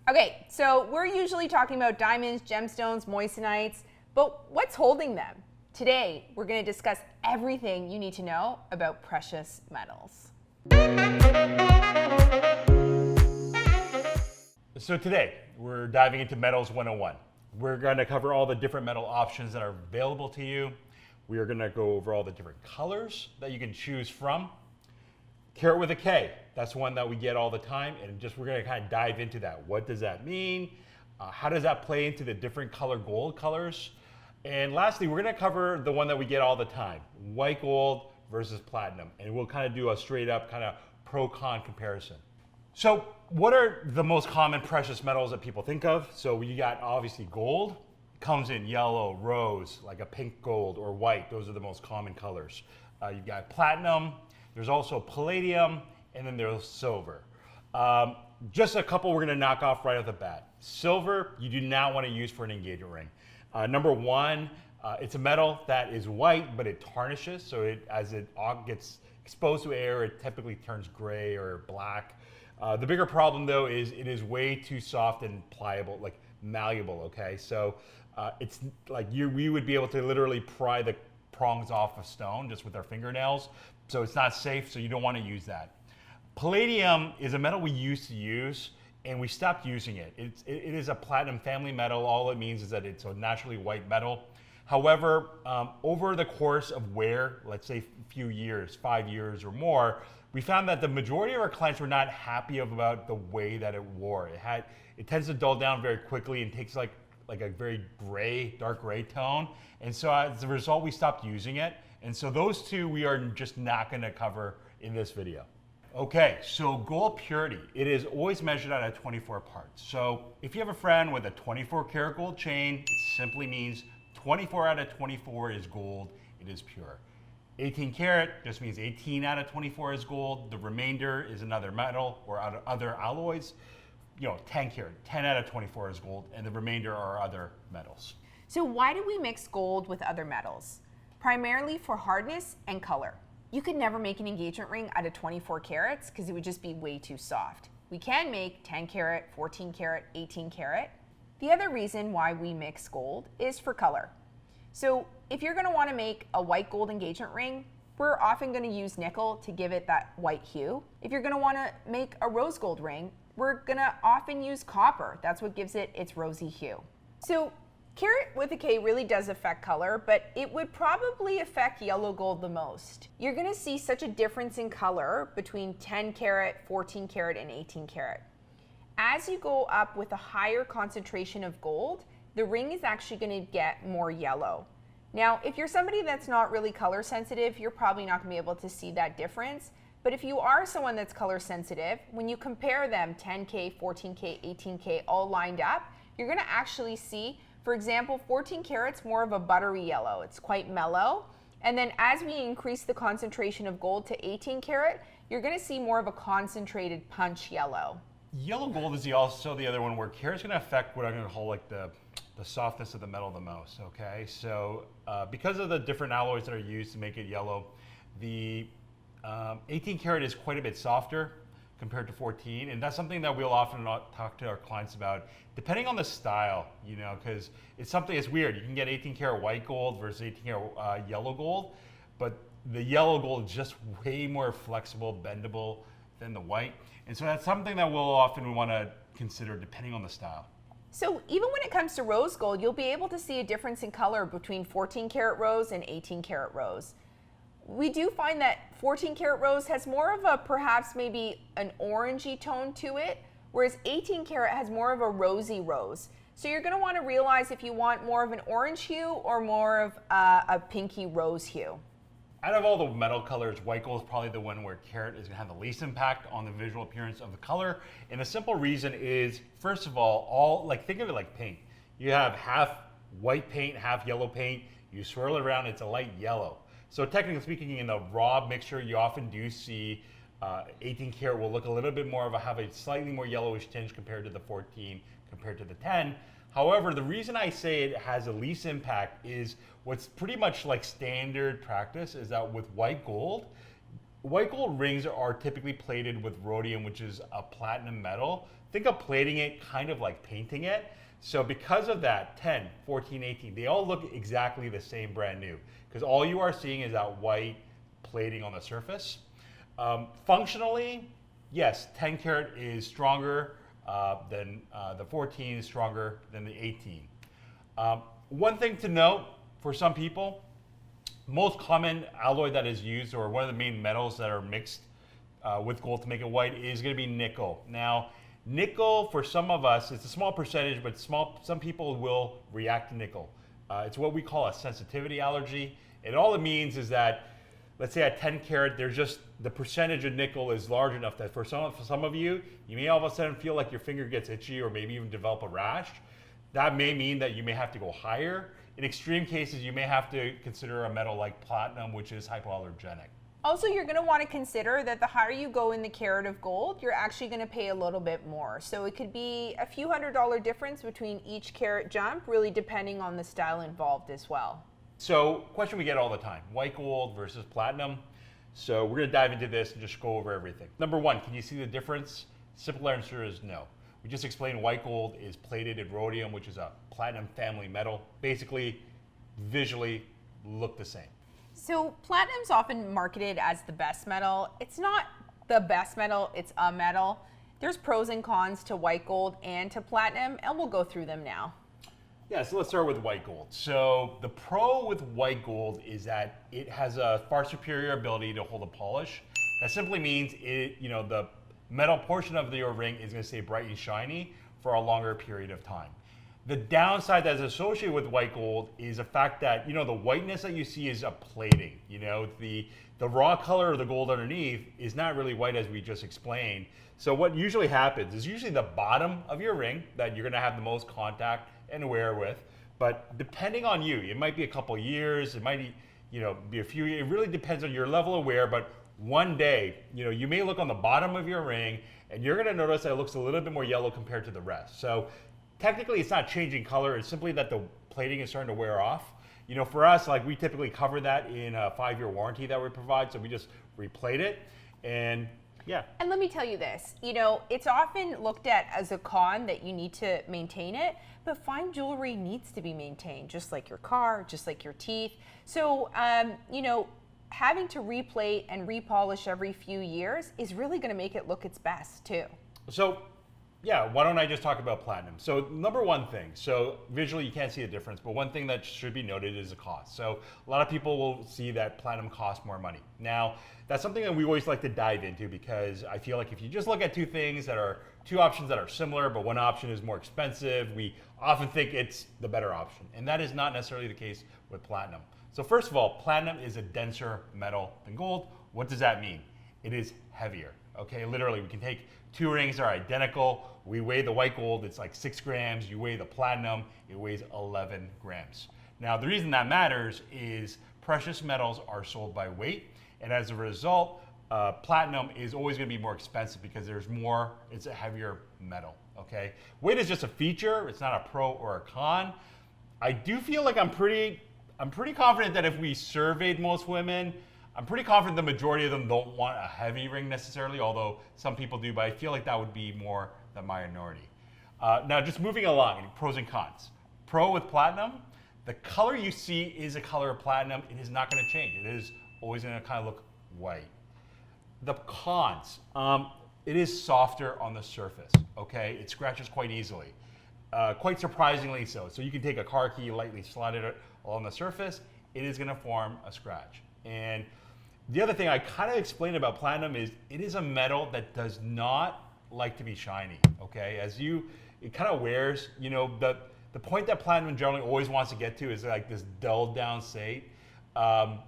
Okay, so we're usually talking about diamonds, gemstones, moissanites, but what's holding them? Today, we're going to discuss everything you need to know about precious metals. So today, we're diving into Metals 101. We're going to cover all the different metal options that are available to you. We are going to go over all the different colors that you can choose from. Carat with a K, that's one that we get all the time, and we're going to kind of dive into that. What does that mean? How does that play into the different color gold colors? And lastly, we're going to cover the one that we get all the time, white gold versus platinum, and we'll kind of do a straight up kind of pro-con comparison. So what are the most common precious metals that people think of? So you got obviously gold, comes in yellow, rose, like a pink gold or white. Those are the most common colors. You've got platinum, there's also palladium, and then there's silver. Just a couple we're gonna knock off right off the bat. Silver, you do not wanna use for an engagement ring. Number one, it's a metal that is white, but it tarnishes. So as it gets exposed to air, it typically turns gray or black. The bigger problem though is it is way too soft and pliable, like malleable, okay? So it's like we would be able to literally pry the prongs off a stone just with our fingernails. So it's not safe, so you don't want to use that. Palladium is a metal we used to use and we stopped using it. It is a platinum family metal. All it means is that it's a naturally white metal. However, over the course of wear, let's say a few years, 5 years or more, we found that the majority of our clients were not happy about the way that it wore. It tends to dull down very quickly and takes like a very gray, dark gray tone. And so as a result, we stopped using it. And so those two we are just not gonna cover in this video. Okay, so gold purity. It is always measured out of 24 parts. So if you have a friend with a 24 karat gold chain, it simply means 24 out of 24 is gold, it is pure. 18 karat just means 18 out of 24 is gold. The remainder is another metal or other alloys. 10 karat, 10 out of 24 is gold, and the remainder are other metals. So why do we mix gold with other metals? Primarily for hardness and color. You could never make an engagement ring out of 24 carats because it would just be way too soft. We can make 10 karat, 14 karat, 18 karat. The other reason why we mix gold is for color. So if you're going to want to make a white gold engagement ring, we're often going to use nickel to give it that white hue. If you're going to want to make a rose gold ring, we're going to often use copper. That's what gives it its rosy hue. So carat with a K really does affect color, but it would probably affect yellow gold the most. You're going to see such a difference in color between 10 karat, 14 karat, and 18 karat. As you go up with a higher concentration of gold, the ring is actually going to get more yellow. Now, if you're somebody that's not really color sensitive, you're probably not going to be able to see that difference. But if you are someone that's color sensitive, when you compare them 10K, 14K, 18K all lined up, you're going to actually see, for example, 14 karat's more of a buttery yellow. It's quite mellow. And then as we increase the concentration of gold to 18 karat, you're going to see more of a concentrated punch yellow. Yellow gold is also the other one where carat's going to affect what I'm going to call like the softness of the metal the most, okay? So because of the different alloys that are used to make it yellow, the 18 karat is quite a bit softer compared to 14, and that's something that we'll often talk to our clients about, depending on the style, because it's weird. You can get 18 karat white gold versus 18 karat yellow gold, but the yellow gold is just way more flexible, bendable than the white. And so that's something that we'll often want to consider depending on the style. So even when it comes to rose gold, you'll be able to see a difference in color between 14 karat rose and 18 karat rose. We do find that 14 karat rose has more of a perhaps maybe an orangey tone to it, whereas 18 karat has more of a rosy rose. So you're going to want to realize if you want more of an orange hue or more of a pinky rose hue. Out of all the metal colors, white gold is probably the one where carat is going to have the least impact on the visual appearance of the color. And the simple reason is, first of all, think of it like paint. You have half white paint, half yellow paint. You swirl it around, it's a light yellow. So technically speaking, in the raw mixture, you often do see 18 karat will look a little bit more have a slightly more yellowish tinge compared to the 14, compared to the 10. However, the reason I say it has the least impact is what's pretty much like standard practice is that with white gold rings are typically plated with rhodium, which is a platinum metal. think of plating it kind of like painting it. So because of that, 10, 14, 18, they all look exactly the same brand new because all you are seeing is that white plating on the surface. Functionally, yes, 10 karat is stronger than the 14, is stronger than the 18. One thing to note for some people, most common alloy that is used, or one of the main metals that are mixed with gold to make it white, is going to be nickel. Now, nickel for some of us, it's a small percentage, but some people will react to nickel. It's what we call a sensitivity allergy. And all it means is that, let's say at 10 karat, there's just the percentage of nickel is large enough that for some of you, you may all of a sudden feel like your finger gets itchy or maybe even develop a rash. That may mean that you may have to go higher. In extreme cases, you may have to consider a metal like platinum, which is hypoallergenic. Also, you're going to want to consider that the higher you go in the carat of gold, you're actually going to pay a little bit more. So it could be a few $100 difference between each carat jump, really depending on the style involved as well. So, question we get all the time, white gold versus platinum. So we're going to dive into this and just go over everything. Number one, can you see the difference? Simple answer is no. We just explained white gold is plated in rhodium, which is a platinum family metal. Basically, visually look the same. So platinum's often marketed as the best metal. It's not the best metal, it's a metal. There's pros and cons to white gold and to platinum, and we'll go through them now. Yeah, so let's start with white gold. So the pro with white gold is that it has a far superior ability to hold a polish. That simply means the metal portion of your ring is going to stay bright and shiny for a longer period of time. The downside that's associated with white gold is the fact that, the whiteness that you see is a plating. The raw color of the gold underneath is not really white as we just explained. So what usually happens is usually the bottom of your ring that you're going to have the most contact and wear with. But depending on you, it might be a couple years, it might be a few years. It really depends on your level of wear. But one day, you may look on the bottom of your ring and you're going to notice that it looks a little bit more yellow compared to the rest. So technically, it's not changing color. It's simply that the plating is starting to wear off. For us, like we typically cover that in a 5-year warranty that we provide. So we just replate it, and yeah. And let me tell you this, it's often looked at as a con that you need to maintain it, but fine jewelry needs to be maintained, just like your car, just like your teeth. So, having to replate and repolish every few years is really going to make it look its best too. So, yeah, why don't I just talk about platinum? So number one thing, so visually you can't see the difference, but one thing that should be noted is the cost. So a lot of people will see that platinum costs more money. Now, that's something that we always like to dive into because I feel like if you just look at two options that are similar, but one option is more expensive, we often think it's the better option. And that is not necessarily the case with platinum. So first of all, platinum is a denser metal than gold. What does that mean? It is heavier. Okay, literally we can take two rings that are identical. We weigh the white gold, it's like 6 grams. You weigh the platinum, it weighs 11 grams. Now, the reason that matters is precious metals are sold by weight. And as a result, platinum is always going to be more expensive because it's a heavier metal, okay? Weight is just a feature. It's not a pro or a con. I do feel like I'm pretty confident that if we surveyed most women, I'm pretty confident the majority of them don't want a heavy ring necessarily, although some people do, but I feel like that would be more the minority. Now, just moving along, pros and cons. Pro with platinum, the color you see is a color of platinum. It is not going to change. It is always going to kind of look white. The cons, it is softer on the surface, okay? It scratches quite easily, quite surprisingly so. So you can take a car key, lightly slide it along the surface, it is going to form a scratch. And the other thing I kind of explained about platinum is it is a metal that does not like to be shiny, okay? It kind of wears, the point that platinum generally always wants to get to is like this dulled down state. I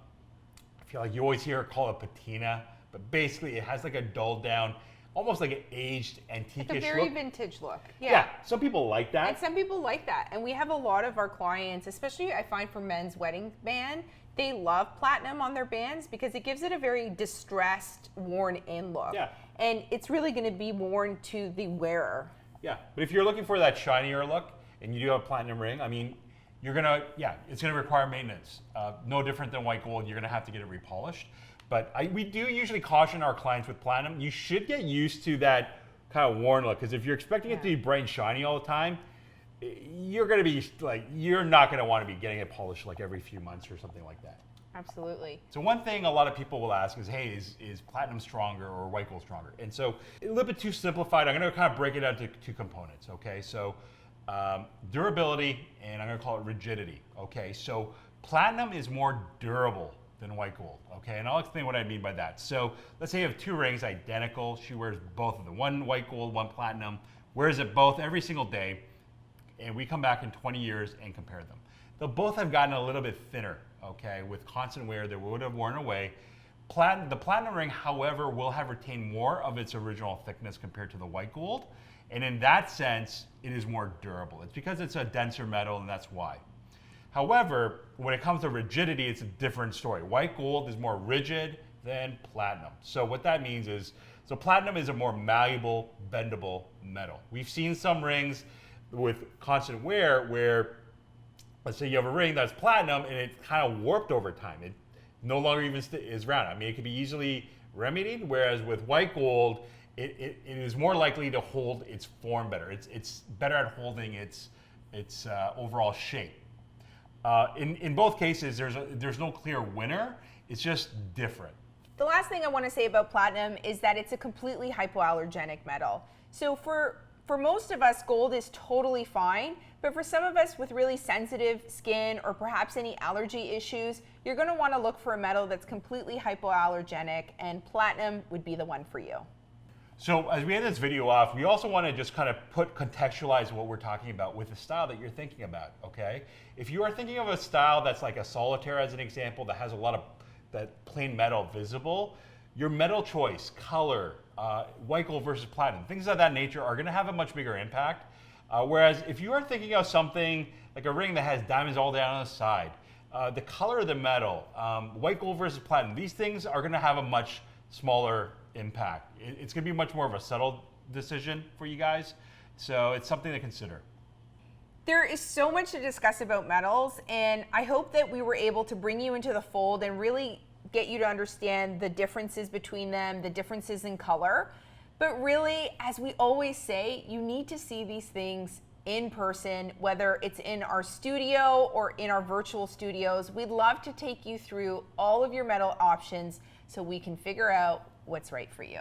feel like you always hear it called a patina, but basically it has like a dulled down, almost like an aged antique-ish It's a very look. vintage look. Yeah, some people like that. And some people like that. And we have a lot of our clients, especially I find for men's wedding band, they love platinum on their bands because it gives it a very distressed, worn-in look. Yeah. And it's really going to be worn to the wearer. Yeah, but if you're looking for that shinier look and you do have a platinum ring, I mean, it's going to require maintenance. No different than white gold, you're going to have to get it repolished. But we do usually caution our clients with platinum. You should get used to that kind of warn look, because if you're expecting it to be bright and shiny all the time, you're going to be like, you're not going to want to be getting it polished like every few months or something like that. Absolutely. So one thing a lot of people will ask is, hey, is platinum stronger or white gold stronger? And so a little bit too simplified. I'm going to kind of break it down to two components, okay? So durability, and I'm going to call it rigidity, okay? So platinum is more durable than white gold, okay? And I'll explain what I mean by that. So let's say you have two rings, identical. She wears both of them, one white gold, one platinum, wears it both every single day, and we come back in 20 years and compare them. They'll both have gotten a little bit thinner, okay? With constant wear, they would have worn away. The platinum ring, however, will have retained more of its original thickness compared to the white gold. And in that sense, it is more durable. It's because it's a denser metal, and that's why. However, when it comes to rigidity, it's a different story. White gold is more rigid than platinum. So what that means is, so platinum is a more malleable, bendable metal. We've seen some rings with constant wear where, let's say you have a ring that's platinum and it's kind of warped over time. It no longer even is round. I mean, it can be easily remedied, whereas with white gold, it is more likely to hold its form better. It's better at holding its overall shape. In both cases, there's no clear winner. It's just different. The last thing I want to say about platinum is that it's a completely hypoallergenic metal. So for most of us, gold is totally fine, but for some of us with really sensitive skin or perhaps any allergy issues, you're going to want to look for a metal that's completely hypoallergenic, and platinum would be the one for you. So as we end this video off, we also want to just kind of contextualize what we're talking about with the style that you're thinking about, okay? If you are thinking of a style that's like a solitaire as an example, that has a lot of that plain metal visible, your metal choice, color, white gold versus platinum, things of that nature are going to have a much bigger impact. Whereas if you are thinking of something like a ring that has diamonds all down the side, the color of the metal, white gold versus platinum, these things are going to have a much smaller impact. It's going to be much more of a subtle decision for you guys. So it's something to consider. There is so much to discuss about metals, and I hope that we were able to bring you into the fold and really get you to understand the differences between them, the differences in color. But really, as we always say, you need to see these things in person, whether it's in our studio or in our virtual studios. We'd love to take you through all of your metal options so we can figure out what's right for you.